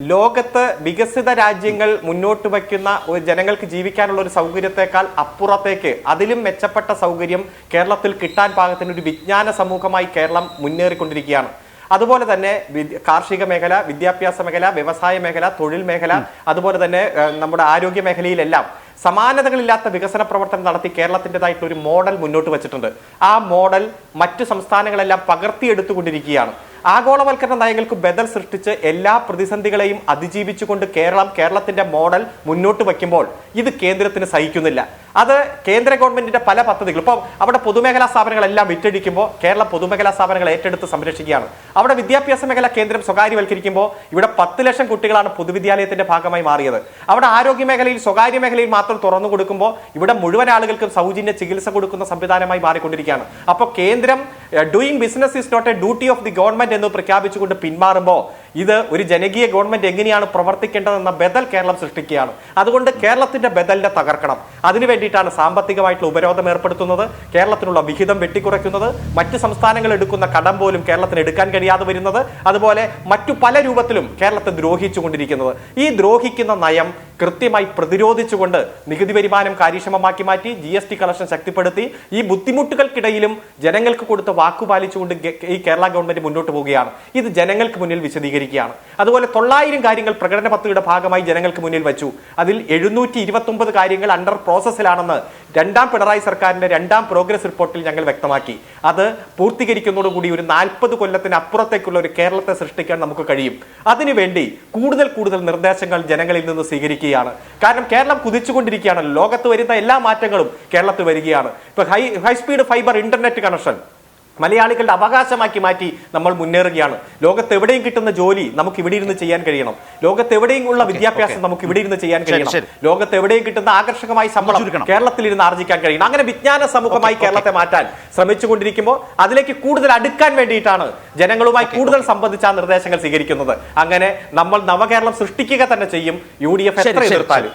ലോകത്ത് വികസിത രാജ്യങ്ങൾ മുന്നോട്ട് വയ്ക്കുന്ന ജനങ്ങൾക്ക് ജീവിക്കാനുള്ള ഒരു സൗകര്യത്തെക്കാൾ അപ്പുറത്തേക്ക് അതിലും മെച്ചപ്പെട്ട സൗകര്യം കേരളത്തിൽ കിട്ടാൻ പാകത്തിന് ഒരു വിജ്ഞാന സമൂഹമായി കേരളം മുന്നേറിക്കൊണ്ടിരിക്കുകയാണ്. അതുപോലെ തന്നെ കാർഷിക മേഖല, വിദ്യാഭ്യാസ മേഖല, വ്യവസായ മേഖല, തൊഴിൽ മേഖല, അതുപോലെ തന്നെ നമ്മുടെ ആരോഗ്യ മേഖലയിലെല്ലാം സമാനതകളില്ലാത്ത വികസന പ്രവർത്തനം നടത്തി കേരളത്തിൻ്റെതായിട്ടുള്ള ഒരു മോഡൽ മുന്നോട്ട് വെച്ചിട്ടുണ്ട്. ആ മോഡൽ മറ്റു സംസ്ഥാനങ്ങളെല്ലാം പകർത്തിയെടുത്തുകൊണ്ടിരിക്കുകയാണ്. ആഗോളവൽക്കരണ നയങ്ങൾക്ക് ബദൽ സൃഷ്ടിച്ച് എല്ലാ പ്രതിസന്ധികളെയും അതിജീവിച്ചുകൊണ്ട് കേരളത്തിന്റെ മോഡൽ മുന്നോട്ട് വയ്ക്കുമ്പോൾ ഇത് കേന്ദ്രത്തിന് സഹിക്കുന്നില്ല. അത് കേന്ദ്ര ഗവൺമെന്റിന്റെ പല പദ്ധതികൾ ഇപ്പോൾ അവിടെ പൊതുമേഖലാ സ്ഥാപനങ്ങളെല്ലാം വിറ്റഴിക്കുമ്പോൾ കേരളം പൊതുമേഖലാ സ്ഥാപനങ്ങൾ ഏറ്റെടുത്ത് സംരക്ഷിക്കുകയാണ്. അവിടെ വിദ്യാഭ്യാസ മേഖല കേന്ദ്രം സ്വകാര്യവൽക്കരിക്കുമ്പോൾ ഇവിടെ 10 ലക്ഷം കുട്ടികളാണ് പൊതുവിദ്യാലയത്തിന്റെ ഭാഗമായി മാറിയത്. അവിടെ ആരോഗ്യ മേഖലയിൽ സ്വകാര്യ മേഖലയിൽ മാത്രം തുറന്നു കൊടുക്കുമ്പോൾ ഇവിടെ മുഴുവൻ ആളുകൾക്കും സൗജന്യ ചികിത്സ കൊടുക്കുന്ന സംവിധാനമായി മാറിക്കൊണ്ടിരിക്കുകയാണ്. അപ്പോൾ കേന്ദ്രം doing business is not a duty of the government എന്ന് പ്രഖ്യാപിച്ചുകൊണ്ട് പിന്മാറുമ്പോൾ ഇത് ഒരു ജനകീയ ഗവൺമെന്റ് എങ്ങനെയാണ് പ്രവർത്തിക്കേണ്ടതെന്ന ബദൽ കേരളം സൃഷ്ടിക്കുകയാണ്. അതുകൊണ്ട് കേരളത്തിന്റെ ബദലിനെ തകർക്കണം. അതിനു വേണ്ടിയിട്ടാണ് സാമ്പത്തികമായിട്ടുള്ള ഉപരോധം ഏർപ്പെടുത്തുന്നത്, കേരളത്തിനുള്ള വിഹിതം വെട്ടിക്കുറയ്ക്കുന്നത്, മറ്റ് സംസ്ഥാനങ്ങൾ എടുക്കുന്ന കടം പോലും കേരളത്തിന് എടുക്കാൻ കഴിയാതെ വരുന്നത്, അതുപോലെ മറ്റു പല രൂപത്തിലും കേരളത്തെ ദ്രോഹിച്ചുകൊണ്ടിരിക്കുന്നത്. ഈ ദ്രോഹിക്കുന്ന നയം കൃത്യമായി പ്രതിരോധിച്ചുകൊണ്ട് നികുതി വരുമാനം കാര്യക്ഷമമാക്കി മാറ്റി, GST കളക്ഷൻ ശക്തിപ്പെടുത്തി, ഈ ബുദ്ധിമുട്ടുകൾക്കിടയിലും ജനങ്ങൾക്ക് കൊടുത്ത വാക്കുപാലിച്ചുകൊണ്ട് ഈ കേരള ഗവൺമെന്റ് മുന്നോട്ട് പോവുകയാണ്. ഇത് ജനങ്ങൾക്ക് മുന്നിൽ വിശദീകരിക്കുകയാണ്. അതുപോലെ 900 കാര്യങ്ങൾ പ്രകടന പത്രികയുടെ ഭാഗമായി ജനങ്ങൾക്ക് മുന്നിൽ വെച്ചു. അതിൽ 729 കാര്യങ്ങൾ അണ്ടർ പ്രോസസ്സിലാണെന്ന് രണ്ടാം പിണറായി സർക്കാരിന്റെ രണ്ടാം പ്രോഗ്രസ് റിപ്പോർട്ടിൽ ഞങ്ങൾ വ്യക്തമാക്കി. അത് പൂർത്തീകരിക്കുന്നതോടുകൂടി ഒരു 40 കൊല്ലത്തിന് അപ്പുറത്തേക്കുള്ള ഒരു കേരളത്തെ സൃഷ്ടിക്കാൻ നമുക്ക് കഴിയും. അതിനുവേണ്ടി കൂടുതൽ നിർദ്ദേശങ്ങൾ ജനങ്ങളിൽ നിന്ന് സ്വീകരിക്കുകയാണ്. കാരണം കേരളം കുതിച്ചുകൊണ്ടിരിക്കുകയാണല്ലോ. ലോകത്ത് വരുന്ന എല്ലാ മാറ്റങ്ങളും കേരളത്തിൽ വരികയാണ്. ഇപ്പൊ ഹൈസ്പീഡ് ഫൈബർ ഇന്റർനെറ്റ് കണക്ഷൻ മലയാളികളുടെ അവകാശമാക്കി മാറ്റി നമ്മൾ മുന്നേറുകയാണ്. ലോകത്ത് എവിടെയും കിട്ടുന്ന ജോലി നമുക്ക് ഇവിടെ ഇരുന്ന് ചെയ്യാൻ കഴിയണം. ലോകത്ത് എവിടെയും ഉള്ള വിദ്യാഭ്യാസം നമുക്ക് ഇവിടെ ഇരുന്ന് ചെയ്യാൻ കഴിയണം. ലോകത്ത് എവിടെയും കിട്ടുന്ന ആകർഷകമായ ശമ്പളം കേരളത്തിൽ ഇരുന്ന് ആർജിക്കാൻ കഴിയണം. അങ്ങനെ വിജ്ഞാന സമൂഹമായി കേരളത്തെ മാറ്റാൻ ശ്രമിച്ചുകൊണ്ടിരിക്കുമ്പോൾ അതിലേക്ക് കൂടുതൽ അടുക്കാൻ വേണ്ടിയിട്ടാണ് ജനങ്ങളുമായി കൂടുതൽ സംബന്ധിച്ച നിർദ്ദേശങ്ങൾ സ്വീകരിക്കുന്നത്. അങ്ങനെ നമ്മൾ നവകേരളം സൃഷ്ടിക്കുക തന്നെ ചെയ്യും, UDF എത്ര എതിർത്താലും.